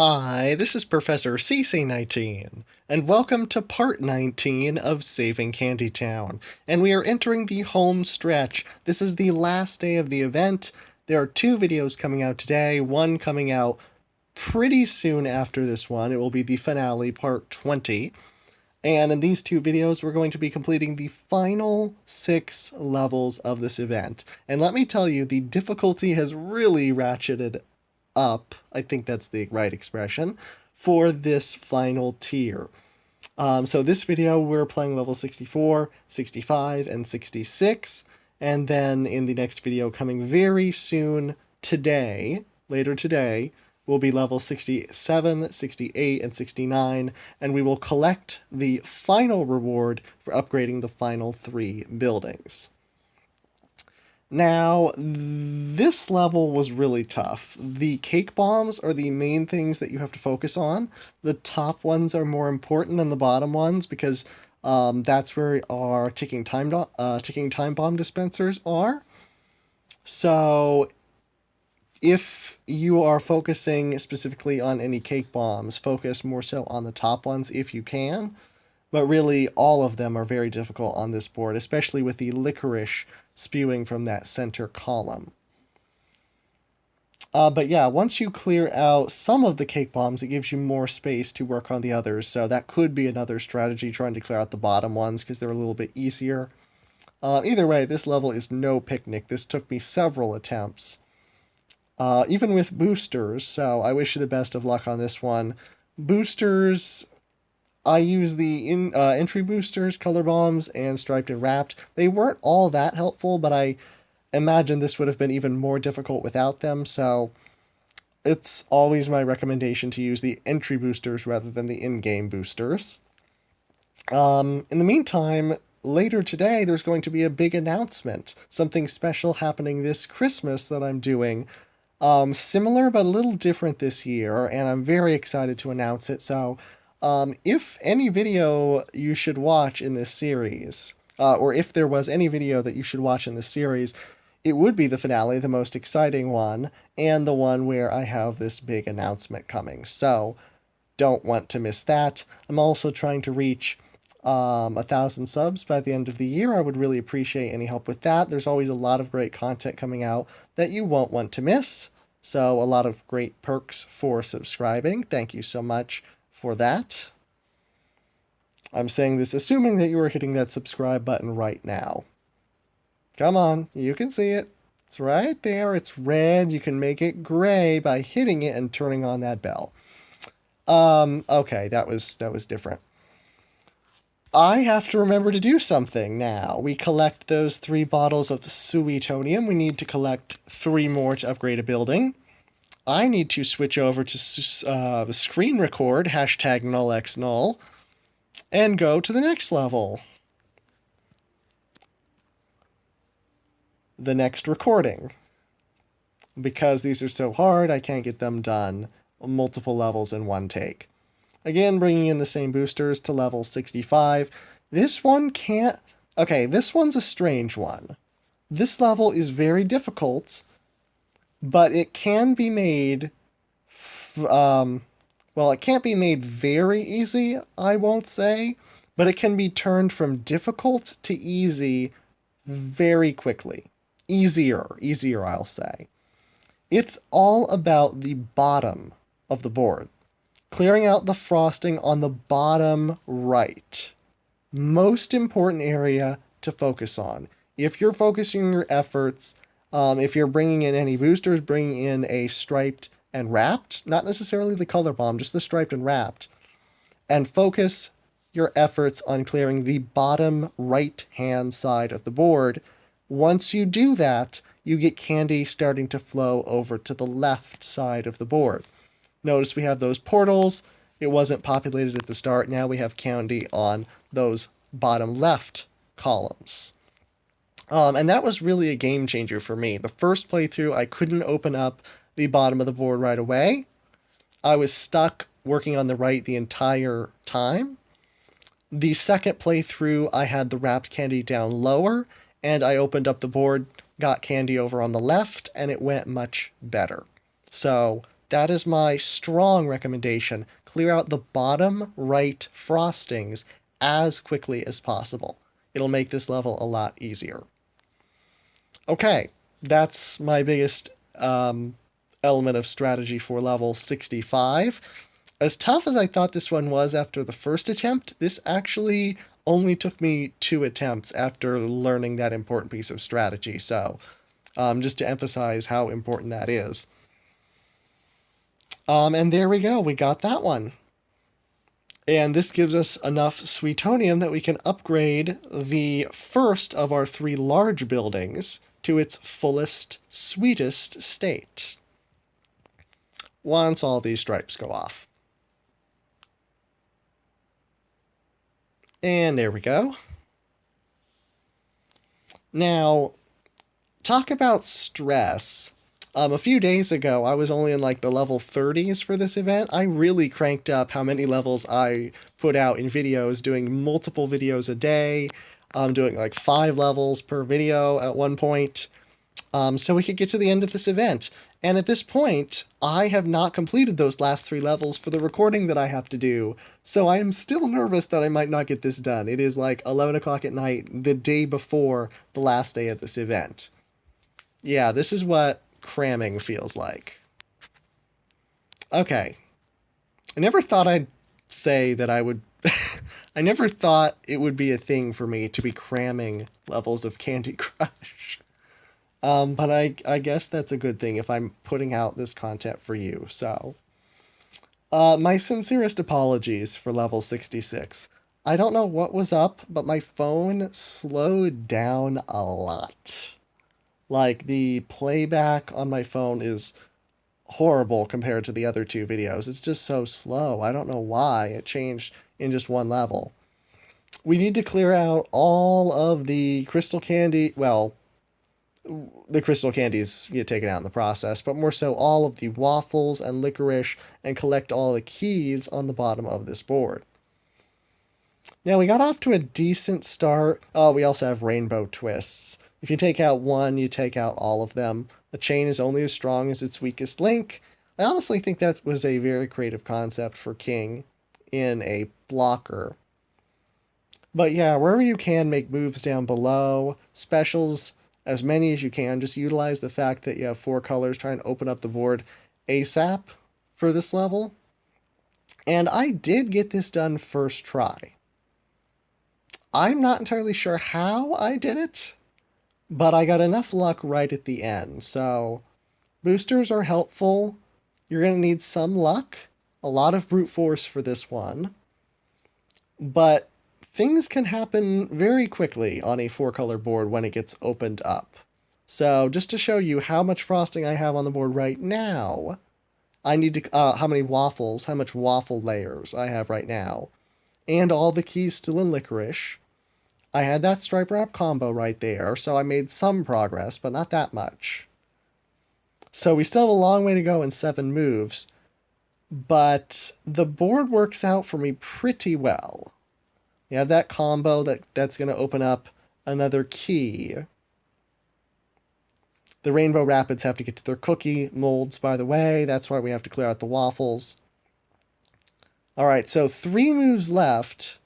Hi, this is Professor CC19, and welcome to part 19 of Saving Candy Town. And we are entering the home stretch. This is the last day of the event. There are two videos coming out today, one coming out pretty soon after this one. It will be the finale, part 20. And in these two videos, we're going to be completing the final 6 levels of this event. And let me tell you, the difficulty has really ratcheted up, I think that's the right expression, for this final tier. So this video, we're playing level 64, 65, and 66, and then in the next video coming very soon today, later today, will be level 67, 68, and 69, and we will collect the final reward for upgrading the final 3 buildings. Now, this level was really tough. The cake bombs are the main things that you have to focus on. The top ones are more important than the bottom ones because that's where our ticking time bomb dispensers are. So, if you are focusing specifically on any cake bombs, focus more so on the top ones if you can. But really, all of them are very difficult on this board, especially with the licorice spewing from that center column. But yeah, once you clear out some of the cake bombs, it gives you more space to work on the others, so that could be another strategy, trying to clear out the bottom ones, because they're a little bit easier. Either way, this level is no picnic. This took me several attempts, even with boosters, so I wish you the best of luck on this one. Boosters, I use the entry boosters, color bombs, and striped and wrapped. They weren't all that helpful, but I imagine this would have been even more difficult without them, so it's always my recommendation to use the entry boosters rather than the in-game boosters. In the meantime, later today there's going to be a big announcement, something special happening this Christmas that I'm doing. Similar but a little different this year, and I'm very excited to announce it, so if any video you should watch in this series, or if there was any video that you should watch in this series, it would be the finale, the most exciting one, and the one where I have this big announcement coming. So, don't want to miss that. I'm also trying to reach 1,000 subs by the end of the year. I would really appreciate any help with that. There's always a lot of great content coming out that you won't want to miss. So, a lot of great perks for subscribing. Thank you so much for that. I'm saying this assuming that you are hitting that subscribe button right now. Come on, you can see it. It's right there. It's red. You can make it gray by hitting it and turning on that bell. Okay, that was different. I have to remember to do something now. We collect those 3 bottles of Suetonium. We need to collect 3 more to upgrade a building. I need to switch over to screen record, hashtag nullxnull, and go to the next level. The next recording. Because these are so hard, I can't get them done multiple levels in one take. Again, bringing in the same boosters to level 65. This one can't... Okay, this one's a strange one. This level is very difficult, but it can be made... well, it can't be made very easy, I won't say, but it can be turned from difficult to easy very quickly. Easier, I'll say. It's all about the bottom of the board. Clearing out the frosting on the bottom right. Most important area to focus on. If you're focusing your efforts, if you're bringing in any boosters, bringing in a striped and wrapped, not necessarily the color bomb, just the striped and wrapped, and focus your efforts on clearing the bottom right-hand side of the board. Once you do that, you get candy starting to flow over to the left side of the board. Notice we have those portals. It wasn't populated at the start. Now we have candy on those bottom left columns. And that was really a game changer for me. The first playthrough, I couldn't open up the bottom of the board right away. I was stuck working on the right the entire time. The second playthrough, I had the wrapped candy down lower, and I opened up the board, got candy over on the left, and it went much better. So That is my strong recommendation. Clear out the bottom right frostings as quickly as possible. It'll make this level a lot easier. Okay, that's my biggest element of strategy for level 65. As tough as I thought this one was after the first attempt, this actually only took me 2 attempts after learning that important piece of strategy. So, just to emphasize how important that is. And there we go, we got that one. And this gives us enough Sweetonium that we can upgrade the first of our 3 large buildings to its fullest, sweetest state. Once all these stripes go off. And there we go. Now, talk about stress. A few days ago, I was only in like the level 30s for this event. I really cranked up how many levels I put out in videos, doing multiple videos a day. Doing like 5 levels per video at one point. So we could get to the end of this event. And at this point, I have not completed those last 3 levels for the recording that I have to do. So I am still nervous that I might not get this done. It is like 11 o'clock at night, the day before the last day of this event. Yeah, this is what cramming feels like. Okay. I never thought I'd say that I would... I never thought it would be a thing for me to be cramming levels of Candy Crush. But I guess that's a good thing if I'm putting out this content for you. So, my sincerest apologies for level 66. I don't know what was up, but my phone slowed down a lot. Like, the playback on my phone is horrible compared to the other 2 videos. It's just so slow. I don't know why it changed in just one level. We need to clear out all of the crystal candy, well, the crystal candies get taken out in the process, but more so all of the waffles and licorice, and collect all the keys on the bottom of this board. Now, we got off to a decent start. Oh, we also have rainbow twists. If you take out one, you take out all of them. A chain is only as strong as its weakest link. I honestly think that was a very creative concept for King in a blocker. But yeah, wherever you can, make moves down below. Specials, as many as you can. Just utilize the fact that you have 4 colors. Try and open up the board ASAP for this level. And I did get this done first try. I'm not entirely sure how I did it, but I got enough luck right at the end. So boosters are helpful. You're going to need some luck, a lot of brute force for this one. But things can happen very quickly on a 4-color board when it gets opened up. So just to show you how much frosting I have on the board right now, I need to, how much waffle layers I have right now. And all the keys still in licorice. I had that stripe wrap combo right there, so I made some progress, but not that much. So we still have a long way to go in 7 moves, but the board works out for me pretty well. You have that combo that's going to open up another key. The Rainbow Rapids have to get to their cookie molds, by the way. That's why we have to clear out the waffles. Alright, so 3 moves left.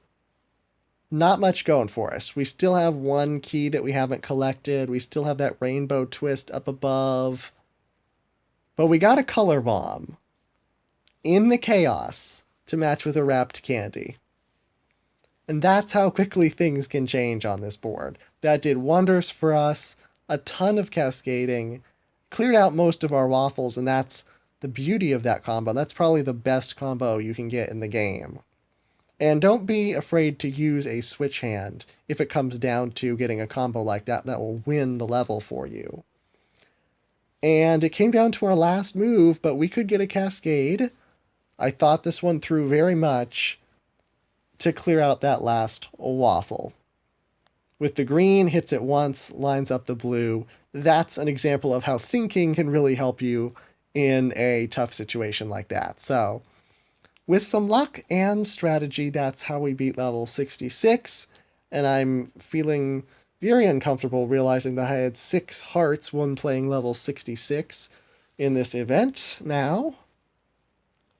Not much going for us. We still have 1 key that we haven't collected. We still have that rainbow twist up above. But we got a color bomb in the chaos to match with a wrapped candy. And that's how quickly things can change on this board. That did wonders for us. A ton of cascading. Cleared out most of our waffles, and that's the beauty of that combo. That's probably the best combo you can get in the game. And don't be afraid to use a switch hand if it comes down to getting a combo like that that will win the level for you. And it came down to our last move, but we could get a cascade. I thought this one through very much to clear out that last waffle. With the green, hits it once, lines up the blue. That's an example of how thinking can really help you in a tough situation like that. So, with some luck and strategy, that's how we beat level 66. And I'm feeling very uncomfortable realizing that I had 6 hearts when playing level 66 in this event now.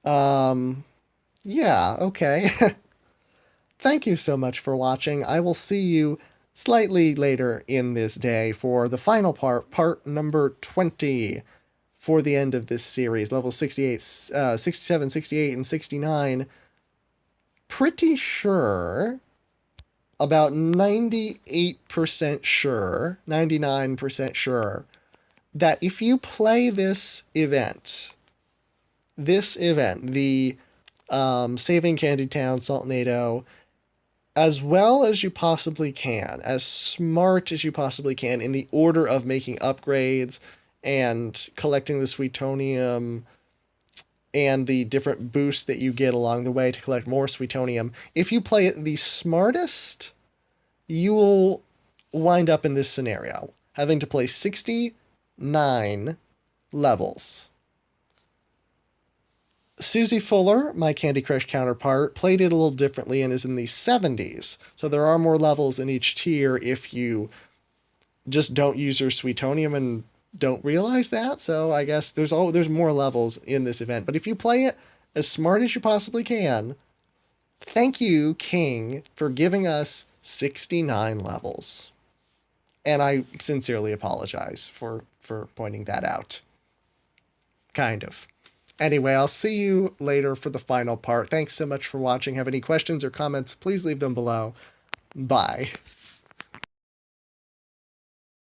Yeah, okay. Thank you so much for watching. I will see you slightly later in this day for the final part, part number 20, for the end of this series. Level 68, 67, 68, and 69. Pretty sure, about 98% sure, 99% sure, that if you play this event, the Saving Candy Town, Saltnado, as well as you possibly can, as smart as you possibly can, in the order of making upgrades and collecting the Sweetonium and the different boosts that you get along the way to collect more Sweetonium. If you play it the smartest, you will wind up in this scenario, having to play 69 levels. Susie Fuller, my Candy Crush counterpart, played it a little differently and is in the 70s. So there are more levels in each tier if you just don't use your Sweetonium and don't realize that. So I guess there's more levels in this event. But if you play it as smart as you possibly can, thank you, King, for giving us 69 levels. And I sincerely apologize for pointing that out. Kind of. Anyway, I'll see you later for the final part. Thanks so much for watching. Have any questions or comments, please leave them below. Bye.